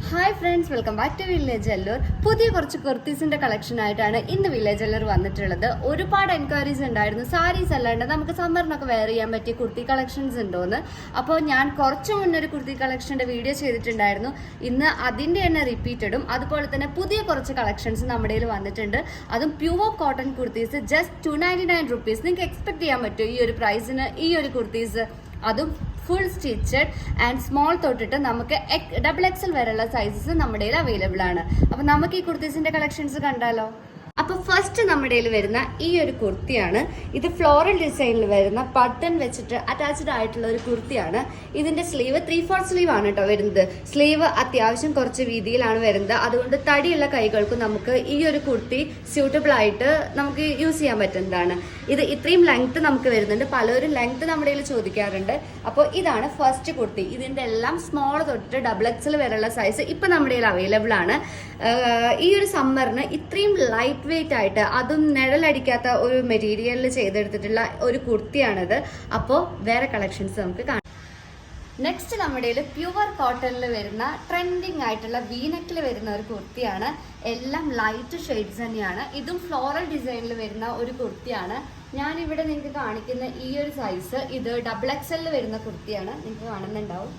Hi friends, welcome back to village Allur. പുതിയ കുറച്ച് കുർത്തീസിന്റെ collection ആയിട്ടാണ് ഇന്ന് വില്ലേജ് അല്ലൂർ വന്നിട്ടുള്ളത്. ഒരുപാട് എൻക്വയറീസ് ഉണ്ടായിരുന്നു സാരീസ് അല്ലാണ്ട് നമുക്ക് സമ്മറിനൊക്കെ വെയർ ചെയ്യാൻ പറ്റിയ കുർത്തി കളക്ഷൻസ് ഉണ്ടോന്ന്. അപ്പോൾ ഞാൻ കുറച്ച് മുന്നേ ഒരു കുർത്തി കളക്ഷന്റെ വീഡിയോ ചെയ്തിട്ടുണ്ടായിരുന്നു. ഇന്ന് അതിന്റെ തന്നെ റിപ്പീറ്റഡും അതുപോലെ തന്നെ പുതിയ കുറച്ച് കളക്ഷൻസ് നമ്മുടെ കയ്യിൽ വന്നിട്ടുണ്ട്. അതും pure cotton kurtis just 299 rupees. നിങ്ങൾക്ക് എക്സ്പെക്ട് ചെയ്യാൻ പറ്റുമോ ഈ ഒരു പ്രൈസിന് ഈ ഒരു കുർത്തീസ്? അതും ഫുൾ സ്റ്റിച്ചഡ് ആൻഡ് സ്മോൾ തൊട്ടിട്ട് നമുക്ക് XXL വരെയുള്ള സൈസസ് നമ്മുടെ കയ്യിൽ അവൈലബിൾ ആണ്. അപ്പൊ നമുക്ക് ഈ കുർത്തീസിന്റെ കളക്ഷൻസ് കണ്ടാലോ? അപ്പൊ ഫസ്റ്റ് നമ്മുടെ കയ്യിൽ വരുന്ന ഈ ഒരു കുർത്തിയാണ്. ഇത് ഫ്ലോറൽ ഡിസൈനിൽ വരുന്ന ബട്ടൺ വെച്ചിട്ട് അറ്റാച്ച്ഡ് ആയിട്ടുള്ള ഒരു കുർത്തിയാണ്. ഇതിന്റെ സ്ലീവ് 3/4 സ്ലീവ് ആണ് കേട്ടോ വരുന്നത്. സ്ലീവ് അത്യാവശ്യം കുറച്ച് വീതിയിലാണ് വരുന്നത്. അതുകൊണ്ട് തടിയുള്ള കൈകൾക്ക് നമുക്ക് ഈ ഒരു കുർത്തി സ്യൂട്ടബിൾ ആയിട്ട് നമുക്ക് യൂസ് ചെയ്യാൻ പറ്റുന്നതാണ്. ഇത് ഇത്രയും ലെങ്ത് നമുക്ക് വരുന്നുണ്ട്. പലരും ലെങ്ത് നമ്മുടെ കയ്യിൽ ചോദിക്കാറുണ്ട്. അപ്പോൾ ഇതാണ് ഫസ്റ്റ് കുർത്തി. ഇതിന്റെ എല്ലാം സ്മോൾ തൊട്ട് XXL വരെയുള്ള സൈസ് ഇപ്പൊ നമ്മുടെ കയ്യിൽ അവൈലബിൾ ആണ്. ഈ ഒരു സമ്മറിന് ഇത്രയും ലൈറ്റ് വെയിറ്റ് ആയിട്ട് അതും നിഴലടിക്കാത്ത ഒരു മെറ്റീരിയലിൽ ചെയ്തെടുത്തിട്ടുള്ള ഒരു കുർത്തിയാണിത്. അപ്പോൾ വേറെ കളക്ഷൻസ് നമുക്ക് കാണാം. നെക്സ്റ്റ് നമ്മുടെ പ്യുവർ കോട്ടണിൽ വരുന്ന ട്രെൻഡിങ് ആയിട്ടുള്ള വീനെക്കിൽ വരുന്ന ഒരു കുർത്തിയാണ്. എല്ലാം ലൈറ്റ് ഷെയ്ഡ്സ് തന്നെയാണ്. ഇതും ഫ്ലോറൽ ഡിസൈനിൽ വരുന്ന ഒരു കുർത്തിയാണ്. ഞാനിവിടെ നിങ്ങൾക്ക് കാണിക്കുന്ന ഈ ഒരു സൈസ് ഇത് XXL വരുന്ന കുർത്തിയാണ്. നിങ്ങൾക്ക് കാണുന്നുണ്ടാവും.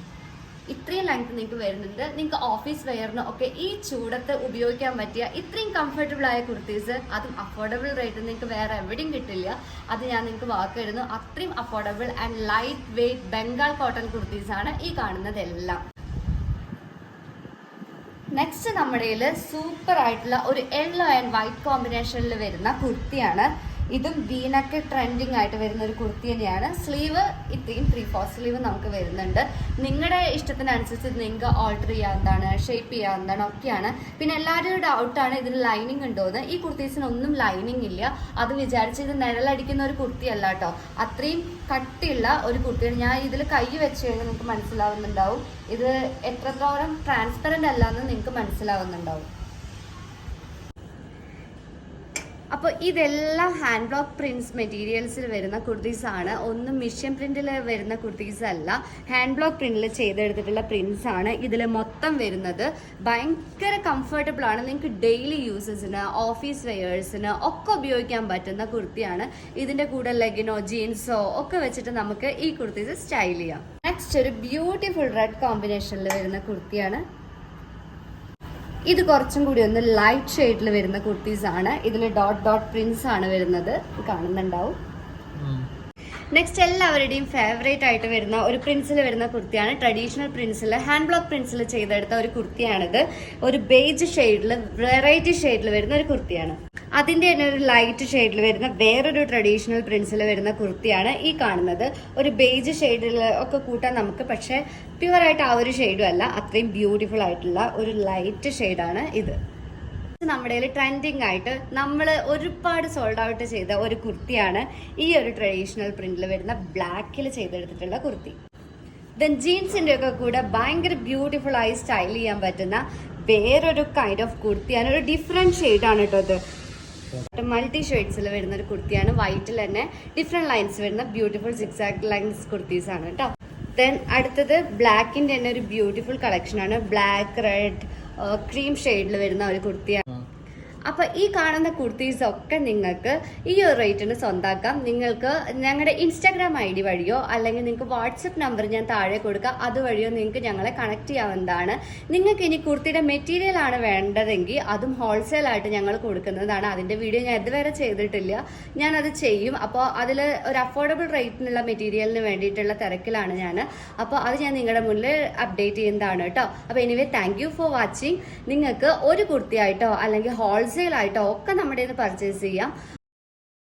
ഇത്രയും ലെങ്ത് നിങ്ങൾക്ക് വരുന്നുണ്ട്. നിങ്ങൾക്ക് ഓഫീസ് വെയറിന് ഒക്കെ ഈ ചൂടത്ത് ഉപയോഗിക്കാൻ പറ്റിയ ഇത്രയും കംഫർട്ടബിൾ ആയ കുർത്തീസ്, അതും അഫോർഡബിൾ റേറ്റ് നിങ്ങൾക്ക് വേറെ എവിടെയും കിട്ടില്ല. അത് ഞാൻ നിങ്ങൾക്ക് വാക്കിടുന്നു. അത്രയും affordable and light weight Bengal cotton kurtis ആണ് ഈ കാണുന്നതെല്ലാം. നെക്സ്റ്റ് നമ്മുടെ സൂപ്പർ ആയിട്ടുള്ള ഒരു യെല്ലോ ആൻഡ് വൈറ്റ് കോമ്പിനേഷനിൽ വരുന്ന കുർത്തിയാണ്. ഇതും വീനക്ക് ട്രെൻഡിങ് ആയിട്ട് വരുന്ന ഒരു കുർത്തി തന്നെയാണ്. സ്ലീവ് ഇത്രയും 3/4 സ്ലീവ് നമുക്ക് വരുന്നുണ്ട്. നിങ്ങളുടെ ഇഷ്ടത്തിനനുസരിച്ച് നിങ്ങൾക്ക് ഓൾട്ടർ ചെയ്യാവുന്നതാണ്, ഷേപ്പ് ചെയ്യാവുന്നതാണ് ഒക്കെയാണ്. പിന്നെ എല്ലാവരും ഡൗട്ടാണ് ഇതിന് ലൈനിങ് ഉണ്ടോയെന്ന്. ഈ കുർത്തീസിനൊന്നും ലൈനിങ് ഇല്ല. അത് വിചാരിച്ച് ഇത് നിഴലടിക്കുന്ന ഒരു കുർത്തി അല്ല കേട്ടോ. അത്രയും കട്ടിയുള്ള ഒരു കുർത്തിയാണ്. ഞാൻ ഇതിൽ കൈ വെച്ച് കഴിഞ്ഞാൽ നിങ്ങൾക്ക് മനസ്സിലാവുന്നുണ്ടാവും ഇത് എത്രത്തോളം ട്രാൻസ്പെറൻ്റ് അല്ല എന്ന് നിങ്ങൾക്ക് മനസ്സിലാവുന്നുണ്ടാവും. അപ്പോൾ ഇതെല്ലാം ഹാൻഡ് ബ്ലോക്ക് പ്രിന്റ്സ് മെറ്റീരിയൽസിൽ വരുന്ന കുർത്തീസ് ആണ്. ഒന്നും മിഷ്യൻ പ്രിന്റിൽ വരുന്ന കുർത്തീസ് അല്ല, ഹാൻഡ് ബ്ലോക്ക് പ്രിന്റിൽ ചെയ്തെടുത്തിട്ടുള്ള പ്രിന്റ്സ് ആണ് ഇതിൽ മൊത്തം വരുന്നത്. ഭയങ്കര കംഫർട്ടബിൾ ആണ്. നിങ്ങൾക്ക് ഡെയിലി യൂസസിന്, ഓഫീസ് വെയേഴ്സിന് ഒക്കെ ഉപയോഗിക്കാൻ പറ്റുന്ന കുർത്തിയാണ്. ഇതിന്റെ കൂടെ ലെഗിനോ ജീൻസോ ഒക്കെ വെച്ചിട്ട് നമുക്ക് ഈ കുർത്തീസ് സ്റ്റൈൽ ചെയ്യാം. നെക്സ്റ്റ് ഒരു ബ്യൂട്ടിഫുൾ റെഡ് കോമ്പിനേഷനിൽ വരുന്ന കുർത്തിയാണ്. ഇത് കുറച്ചും കൂടി ഒന്ന് ലൈറ്റ് ഷെയ്ഡിൽ വരുന്ന കുർത്തീസ് ആണ്. ഇതിൽ ഡോട്ട് പ്രിന്റ്സ് ആണ് വരുന്നത്, കാണുന്നുണ്ടാവും. നെക്സ്റ്റ് എല്ലാവരുടെയും ഫേവറേറ്റ് ആയിട്ട് വരുന്ന ഒരു പ്രിന്റ്സിൽ വരുന്ന കുർത്തിയാണ്. ട്രഡീഷണൽ പ്രിന്റ്സിൽ ഹാൻഡ് ബ്ലോക്ക് പ്രിന്റ്സിൽ ചെയ്തെടുത്ത ഒരു കുർത്തിയാണിത്. ഒരു ബേജ് ഷെയ്ഡിൽ വെറൈറ്റി ഷെയ്ഡിൽ വരുന്ന ഒരു കുർത്തിയാണ്. അതിന്റെ തന്നെ ഒരു ലൈറ്റ് ഷെയ്ഡിൽ വരുന്ന വേറൊരു ട്രഡീഷണൽ പ്രിന്റ്സിൽ വരുന്ന കുർത്തിയാണ് ഈ കാണുന്നത്. ഒരു ബേജ് ഷെയ്ഡിൽ ഒക്കെ കൂട്ടാൻ നമുക്ക്, പക്ഷെ പ്യുവർ ആയിട്ട് ആ ഒരു ഷെയ്ഡും അല്ല. അത്രയും ബ്യൂട്ടിഫുൾ ആയിട്ടുള്ള ഒരു ലൈറ്റ് ഷെയ്ഡാണ് ഇത്. നമ്മുടെ ട്രെൻഡിങ് ആയിട്ട് നമ്മൾ ഒരുപാട് സോൾഡ് ഔട്ട് ചെയ്ത ഒരു കുർത്തിയാണ് ഈ ഒരു ട്രഡീഷണൽ പ്രിന്റിൽ വരുന്ന ബ്ലാക്കിൽ ചെയ്തെടുത്തിട്ടുള്ള കുർത്തി. ദെൻ ജീൻസിന്റെ ഒക്കെ കൂടെ ഭയങ്കര ബ്യൂട്ടിഫുൾ ആയി സ്റ്റൈൽ ചെയ്യാൻ പറ്റുന്ന വേറൊരു കൈൻഡ് ഓഫ് കുർത്തിയാണ്. ഒരു ഡിഫറെന്റ് ഷെയ്ഡാണ് കേട്ടോ ഇത്. മൾട്ടി ഷെയ്ഡ്സിൽ വരുന്ന ഒരു കുർത്തിയാണ്. വൈറ്റിൽ തന്നെ ഡിഫറെന്റ് ലൈൻസ് വരുന്ന ബ്യൂട്ടിഫുൾ സിക്സാക്ട് ലൈൻസ് കുർത്തീസ് ആണ് കേട്ടോ. ദെൻ അടുത്തത് ബ്ലാക്കിന്റെ തന്നെ ഒരു ബ്യൂട്ടിഫുൾ കളക്ഷൻ ആണ്. ബ്ലാക്ക്, റെഡ്, ക്രീം ഷെയ്ഡിൽ വരുന്ന ഒരു കുർത്തിയാണ്. അപ്പൊ ഈ കാണുന്ന കുർത്തീസ് ഒക്കെ നിങ്ങൾക്ക് ഈ ഒരു റേറ്റിന് സ്വന്താക്കാം. നിങ്ങൾക്ക് ഞങ്ങളുടെ ഇൻസ്റ്റാഗ്രാം ID വഴിയോ അല്ലെങ്കിൽ നിങ്ങൾക്ക് വാട്സപ്പ് നമ്പർ ഞാൻ താഴെ കൊടുക്കാം, അതുവഴിയോ നിങ്ങൾക്ക് ഞങ്ങളെ കണക്ട് ചെയ്യാവുന്നതാണ്. നിങ്ങൾക്ക് ഇനി കുർത്തിയുടെ മെറ്റീരിയൽ ആണ് വേണ്ടതെങ്കിൽ അതും ഹോൾസെയിൽ ആയിട്ട് ഞങ്ങൾ കൊടുക്കുന്നതാണ്. അതിന്റെ വീഡിയോ ഞാൻ ഇതുവരെ ചെയ്തിട്ടില്ല, ഞാനത് ചെയ്യും. അപ്പോൾ അതിൽ ഒരു അഫോർഡബിൾ റേറ്റിനുള്ള മെറ്റീരിയലിന് വേണ്ടിയിട്ടുള്ള തിരക്കിലാണ് ഞാൻ. അപ്പോൾ അത് ഞാൻ നിങ്ങളുടെ മുന്നിൽ അപ്ഡേറ്റ് ചെയ്യുന്നതാണ് കേട്ടോ. അപ്പോൾ anyway thank you for watching. നിങ്ങൾക്ക് ഒരു കുർത്തിയായിട്ടോ അല്ലെങ്കിൽ ഹോൾസെയിൽ ആയിട്ടോ ഒക്കെ നമ്മുടെ നിന്ന് പർച്ചേസ് ചെയ്യാം.